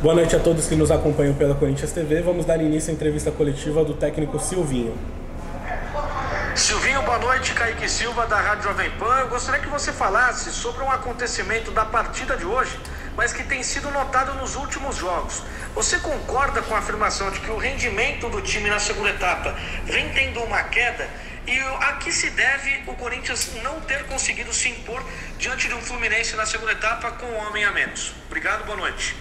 Boa noite a todos que nos acompanham pela Corinthians TV. Vamos dar início à entrevista coletiva do técnico Silvinho. Silvinho, boa noite. Kaique Silva, da Rádio Jovem Pan. Eu gostaria que você falasse sobre um acontecimento da partida de hoje, mas que tem sido notado nos últimos jogos. Você concorda com a afirmação de que o rendimento do time na segunda etapa vem tendo uma queda? E a que se deve o Corinthians não ter conseguido se impor diante de um Fluminense na segunda etapa com um homem a menos? Obrigado, boa noite.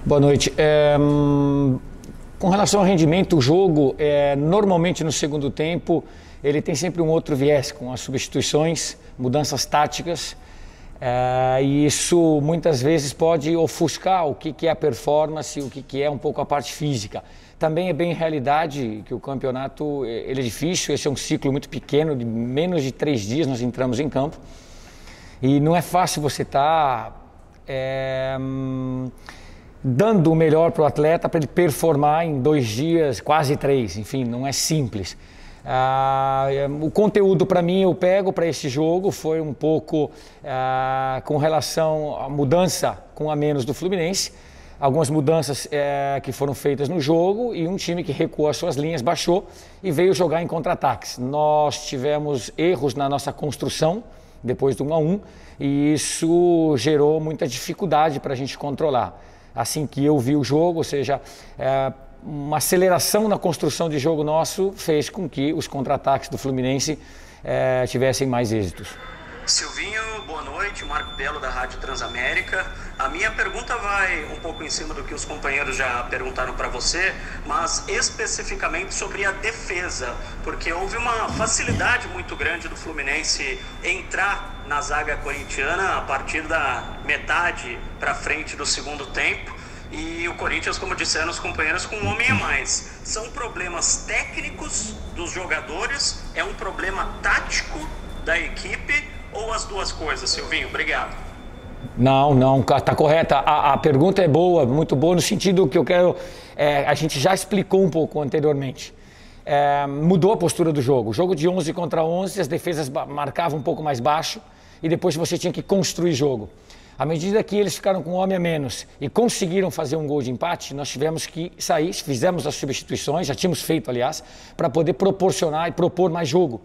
Boa noite. Com relação ao rendimento, o jogo, normalmente no segundo tempo, ele tem sempre um outro viés, com as substituições, mudanças táticas, e isso muitas vezes pode ofuscar o que é a performance, o que é um pouco a parte física. Também é bem realidade que o campeonato ele é difícil, esse é um ciclo muito pequeno, de menos de 3 dias nós entramos em campo, e não é fácil você estar dando o melhor para o atleta para ele performar em 2 dias, quase 3, enfim, não é simples. O conteúdo para mim eu pego para esse jogo foi um pouco com relação à mudança com a menos do Fluminense, algumas mudanças que foram feitas no jogo e um time que recuou as suas linhas, baixou e veio jogar em contra-ataques. Nós tivemos erros na nossa construção depois do 1-1 e isso gerou muita dificuldade para a gente controlar. Assim que eu vi o jogo, ou seja, uma aceleração na construção de jogo nosso fez com que os contra-ataques do Fluminense tivessem mais êxitos. Silvinho, boa noite, Marco Belo da Rádio Transamérica. A minha pergunta vai um pouco em cima do que os companheiros já perguntaram para você, mas especificamente sobre a defesa, porque houve uma facilidade muito grande do Fluminense entrar na zaga corintiana a partir da metade para frente do segundo tempo. E o Corinthians, como disseram os companheiros, com um homem a mais. São problemas técnicos dos jogadores? É um problema tático da equipe? Ou as duas coisas, Silvinho? Obrigado. Não, está correta. A pergunta é boa, muito boa, no sentido que eu quero... a gente já explicou um pouco anteriormente. Mudou a postura do jogo. O jogo de 11 contra 11, as defesas marcavam um pouco mais baixo e depois você tinha que construir jogo. À medida que eles ficaram com um homem a menos e conseguiram fazer um gol de empate, nós tivemos que sair, fizemos as substituições, já tínhamos feito, aliás, para poder proporcionar e propor mais jogo.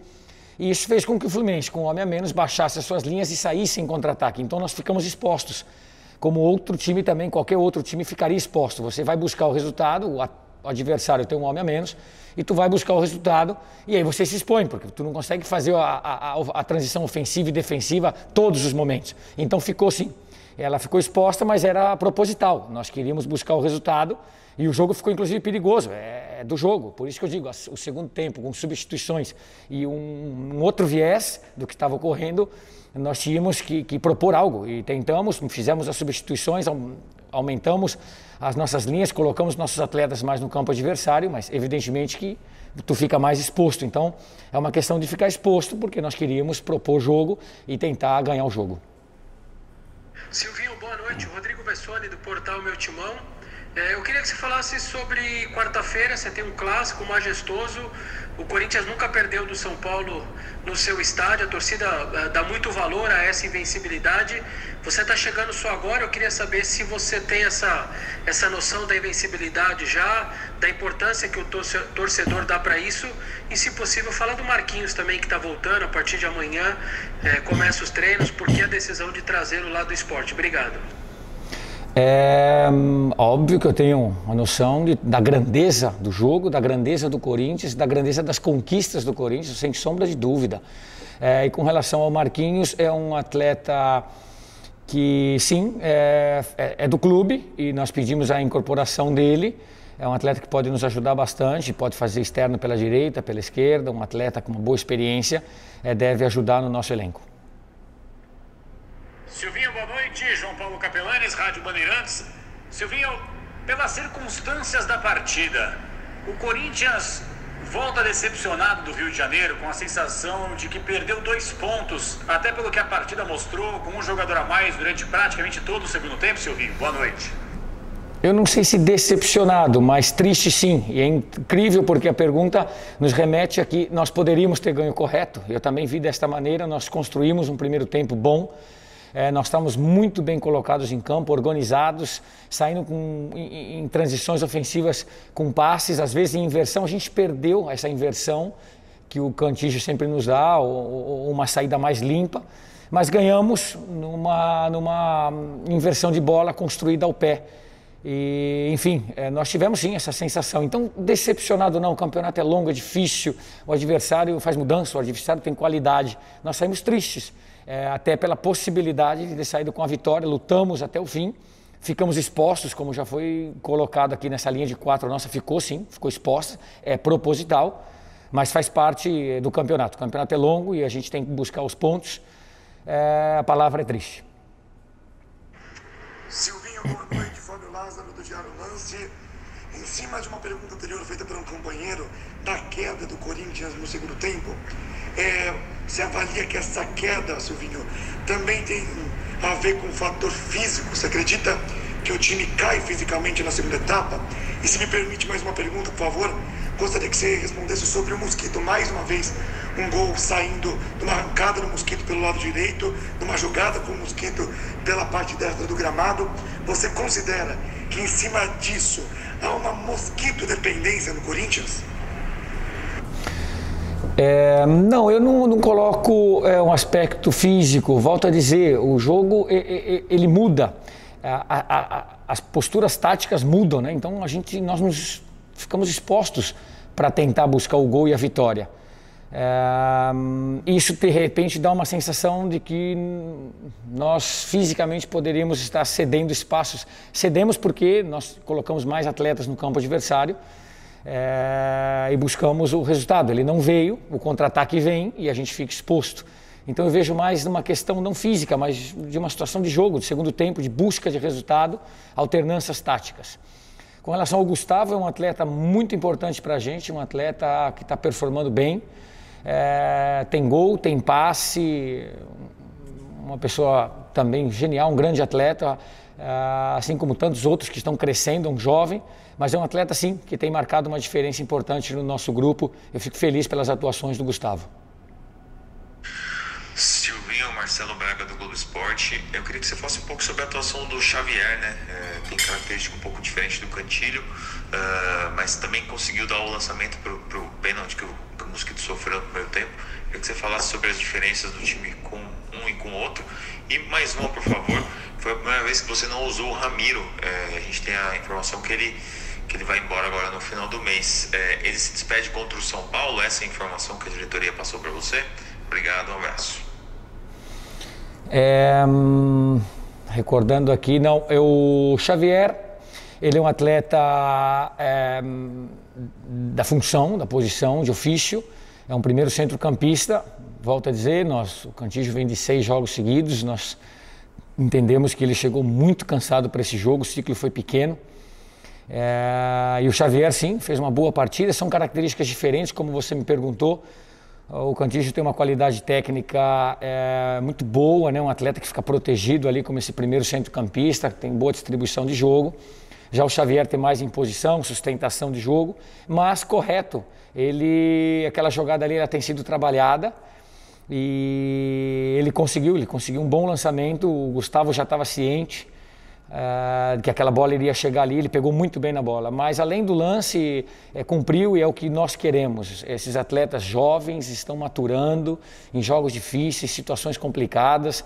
E isso fez com que o Fluminense, com um homem a menos, baixasse as suas linhas e saísse em contra-ataque. Então nós ficamos expostos. Como outro time também, qualquer outro time ficaria exposto. Você vai buscar o resultado, o adversário tem um homem a menos, e tu vai buscar o resultado, e aí você se expõe, porque tu não consegue fazer a transição ofensiva e defensiva todos os momentos. Então ficou sim. Ela ficou exposta, mas era proposital. Nós queríamos buscar o resultado e o jogo ficou inclusive perigoso. É do jogo. Por isso que eu digo, o segundo tempo, com substituições e um outro viés do que estava ocorrendo, nós tínhamos que propor algo. E tentamos, fizemos as substituições, aumentamos as nossas linhas, colocamos nossos atletas mais no campo adversário, mas evidentemente que tu fica mais exposto. Então é uma questão de ficar exposto, porque nós queríamos propor jogo e tentar ganhar o jogo. Silvinho, boa noite. Rodrigo Bessoni, do portal Meu Timão. Eu queria que você falasse sobre quarta-feira. Você tem um clássico majestoso. O Corinthians nunca perdeu do São Paulo no seu estádio. A torcida dá muito valor a essa invencibilidade. Você está chegando só agora. Eu queria saber se você tem essa noção da invencibilidade já, da importância que o torcedor dá para isso. E, se possível, fala do Marquinhos também, que está voltando a partir de amanhã. Começa os treinos. Por que a decisão de trazê-lo lá do esporte? Obrigado. É óbvio que eu tenho uma noção da grandeza do jogo, da grandeza do Corinthians, da grandeza das conquistas do Corinthians, sem sombra de dúvida. E com relação ao Marquinhos, é um atleta que, sim, é do clube e nós pedimos a incorporação dele. É um atleta que pode nos ajudar bastante, pode fazer externo pela direita, pela esquerda, um atleta com uma boa experiência, deve ajudar no nosso elenco. Silvinho, boa noite. João Paulo Capelanes, Rádio Bandeirantes. Silvinho, pelas circunstâncias da partida, o Corinthians volta decepcionado do Rio de Janeiro, com a sensação de que perdeu 2 pontos, até pelo que a partida mostrou, com um jogador a mais durante praticamente todo o segundo tempo. Silvinho, boa noite. Eu não sei se decepcionado, mas triste sim. E é incrível porque a pergunta nos remete a que nós poderíamos ter ganho correto. Eu também vi desta maneira, nós construímos um primeiro tempo bom. Nós estamos muito bem colocados em campo, organizados, saindo em transições ofensivas com passes, às vezes em inversão. A gente perdeu essa inversão que o Cantígio sempre nos dá, ou uma saída mais limpa, mas ganhamos numa inversão de bola construída ao pé. E, enfim, nós tivemos sim essa sensação. Então, decepcionado não, o campeonato é longo, é difícil, o adversário faz mudança, o adversário tem qualidade. Nós saímos tristes, até pela possibilidade de ter saído com a vitória, lutamos até o fim, ficamos expostos, como já foi colocado aqui nessa linha de 4, a nossa ficou exposta, é proposital, mas faz parte do campeonato. O campeonato é longo e a gente tem que buscar os pontos, a palavra é triste. Silvinho, boa noite. Fábio Lázaro, do Diário Lance. Em cima de uma pergunta anterior feita por um companheiro da queda do Corinthians no segundo tempo, você avalia que essa queda, Silvinho, também tem a ver com o fator físico? Você acredita que o time cai fisicamente na segunda etapa? E se me permite mais uma pergunta, por favor, gostaria que você respondesse sobre o Mosquito. Mais uma vez, um gol saindo de uma arrancada do Mosquito pelo lado direito, de uma jogada com o Mosquito pela parte destra do gramado. Você considera que em cima disso há uma Mosquito dependência no Corinthians? Não, eu não coloco um aspecto físico. Volto a dizer, o jogo ele muda, as posturas táticas mudam, né? Então nós ficamos expostos para tentar buscar o gol e a vitória. Isso de repente dá uma sensação de que nós fisicamente poderíamos estar cedendo espaços. Cedemos porque nós colocamos mais atletas no campo adversário e buscamos o resultado. Ele não veio, o contra-ataque vem e a gente fica exposto. Então eu vejo mais numa questão não física, mas de uma situação de jogo, de segundo tempo, de busca de resultado, alternâncias táticas. Com relação ao Gustavo, é um atleta muito importante para a gente, um atleta que está performando bem, tem gol, tem passe, uma pessoa também genial, um grande atleta, assim como tantos outros que estão crescendo, um jovem, mas é um atleta sim, que tem marcado uma diferença importante no nosso grupo. Eu fico feliz pelas atuações do Gustavo. Silvinho, Marcelo Braga do Globo Esporte. Eu queria que você falasse um pouco sobre a atuação do Xavier, né? Tem característica um pouco diferente do Cantilho, mas também conseguiu dar o lançamento para o pênalti que o Mosquito sofreu no primeiro tempo. Eu queria que você falasse sobre as diferenças do time com um e com o outro. E mais uma, por favor, foi a primeira vez que você não usou o Ramiro. A gente tem a informação que ele vai embora agora no final do mês. Ele se despede contra o São Paulo? Essa é a informação que a diretoria passou para você? Obrigado, um abraço. Recordando aqui, o Xavier, ele é um atleta da função, da posição, de ofício, é um primeiro centrocampista. Volto a dizer, o Cantígio vem de 6 jogos seguidos, nós entendemos que ele chegou muito cansado para esse jogo, o ciclo foi pequeno. E o Xavier, sim, fez uma boa partida, são características diferentes, como você me perguntou. O Cantígio tem uma qualidade técnica muito boa, né? Um atleta que fica protegido ali como esse primeiro centrocampista, tem boa distribuição de jogo. Já o Xavier tem mais imposição, sustentação de jogo, mas correto. Aquela jogada ali ela tem sido trabalhada e ele conseguiu um bom lançamento. O Gustavo já estava ciente que aquela bola iria chegar ali, ele pegou muito bem na bola, mas além do lance, cumpriu e é o que nós queremos. Esses atletas jovens estão maturando em jogos difíceis, situações complicadas,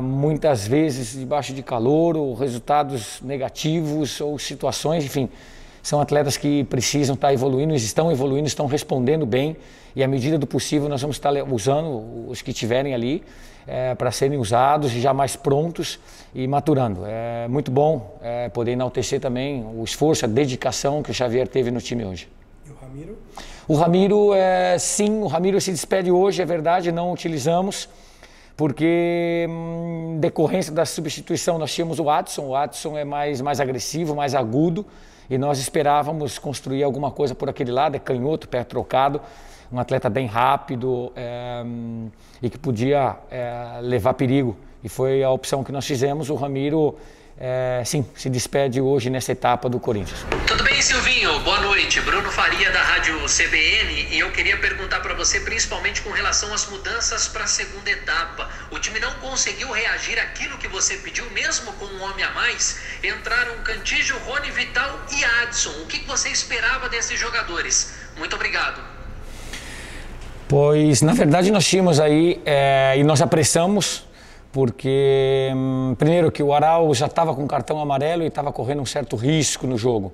muitas vezes debaixo de calor, ou resultados negativos, ou situações, enfim, são atletas que precisam estar evoluindo, estão respondendo bem, e à medida do possível nós vamos estar usando os que tiverem ali para serem usados e já mais prontos e maturando. É muito bom poder enaltecer também o esforço, a dedicação que o Xavier teve no time hoje. E o Ramiro? O Ramiro, sim, o Ramiro se despede hoje, é verdade, não utilizamos, porque em decorrência da substituição nós tínhamos o Adson é mais agressivo, mais agudo, e nós esperávamos construir alguma coisa por aquele lado, é canhoto, pé trocado, um atleta bem rápido e que podia levar perigo. E foi a opção que nós fizemos. O Ramiro, sim, se despede hoje nessa etapa do Corinthians. Tudo bem, Silvinho? Boa noite. Bruno Faria, da Rádio CBN. E eu queria perguntar para você, principalmente com relação às mudanças para a segunda etapa. O time não conseguiu reagir àquilo que você pediu, mesmo com um homem a mais? Entraram Cantígio, Rony, Vital e Adson. O que você esperava desses jogadores? Muito obrigado. Pois, na verdade, nós tínhamos aí, e nós apressamos, porque, primeiro, que o Aral já estava com cartão amarelo e estava correndo um certo risco no jogo.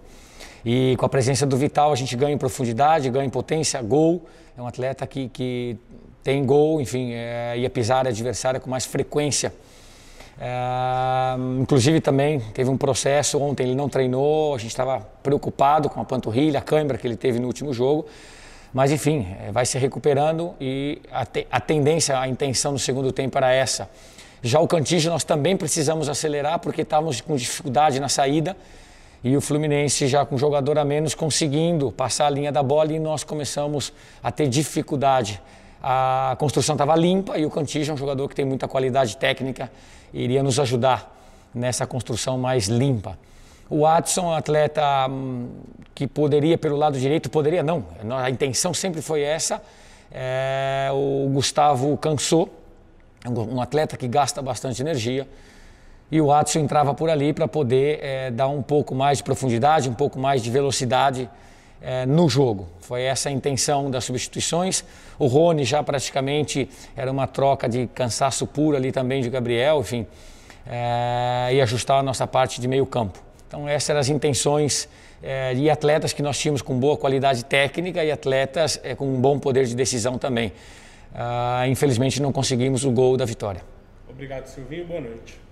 E com a presença do Vital, a gente ganha em profundidade, ganha em potência, gol. É um atleta que tem gol, enfim, ia pisar a adversária com mais frequência. Inclusive também teve um processo, ontem ele não treinou, a gente estava preocupado com a panturrilha, a cãibra que ele teve no último jogo. Mas enfim, vai se recuperando e a tendência, a intenção no segundo tempo era essa. Já o Cantígio nós também precisamos acelerar porque estávamos com dificuldade na saída e o Fluminense já com um jogador a menos conseguindo passar a linha da bola e nós começamos a ter dificuldade. A construção estava limpa e o Cantígio é um jogador que tem muita qualidade técnica e iria nos ajudar nessa construção mais limpa. O Adson é um atleta que poderia pelo lado direito, poderia não, a intenção sempre foi essa. O Gustavo cansou, um atleta que gasta bastante energia e o Adson entrava por ali para poder dar um pouco mais de profundidade, um pouco mais de velocidade no jogo. Foi essa a intenção das substituições. O Rony já praticamente era uma troca de cansaço puro ali também de Gabriel, enfim, e ajustar a nossa parte de meio campo. Então essas eram as intenções de atletas que nós tínhamos com boa qualidade técnica e atletas com um bom poder de decisão também. Infelizmente não conseguimos o gol da vitória. Obrigado, Silvinho. Boa noite.